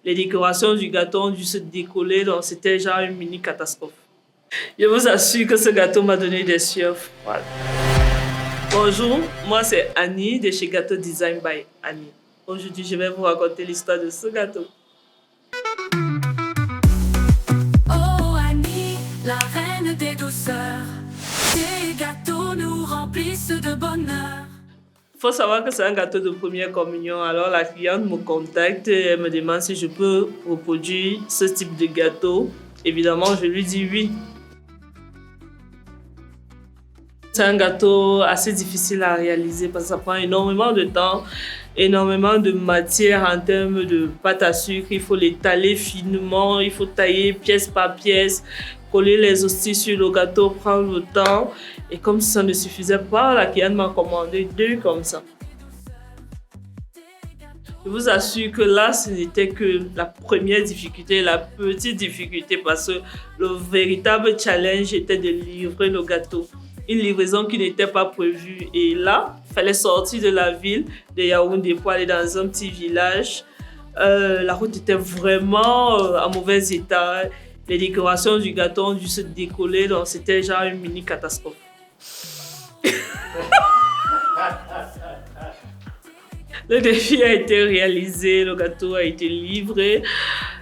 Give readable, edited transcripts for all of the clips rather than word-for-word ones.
Les décorations du gâteau ont dû se décoller, donc c'était genre une mini catastrophe. Je vous assure que ce gâteau m'a donné des sueurs froides. Bonjour, moi c'est Annie de chez Gâteau Design by Annie. Aujourd'hui, je vais vous raconter l'histoire de ce gâteau. Oh Annie, la reine des douceurs, tes gâteaux nous remplissent de bonheur. Il faut savoir que c'est un gâteau de première communion. Alors la cliente me contacte et elle me demande si je peux reproduire ce type de gâteau. Évidemment, je lui dis oui. C'est un gâteau assez difficile à réaliser parce que ça prend énormément de temps, énormément de matière en termes de pâte à sucre. Il faut l'étaler finement, il faut tailler pièce par pièce, coller les hosties sur le gâteau, prendre le temps. Et comme ça ne suffisait pas, la cliente m'a commandé 2 comme ça. Je vous assure que là, ce n'était que la première difficulté, la petite difficulté, parce que le véritable challenge était de livrer le gâteau. Une livraison qui n'était pas prévue. Et là, il fallait sortir de la ville de Yaoundé pour aller dans un petit village. La route était vraiment en mauvais état. Les décorations du gâteau ont dû se décoller, donc c'était genre une mini catastrophe. Le défi a été réalisé, le gâteau a été livré.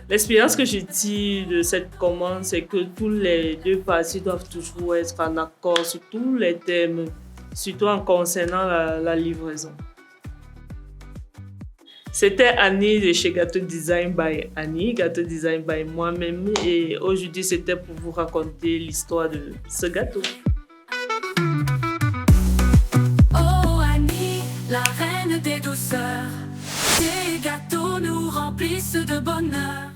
L'expérience que je tire de cette commande, c'est que tous les 2 parties doivent toujours être en accord sur tous les thèmes, surtout en concernant la livraison. C'était Annie de chez Gâteau Design by Annie, Gâteau Design by moi-même. Et aujourd'hui, c'était pour vous raconter l'histoire de ce gâteau. Oh Annie, la reine des douceurs, tes gâteaux nous remplissent de bonheur.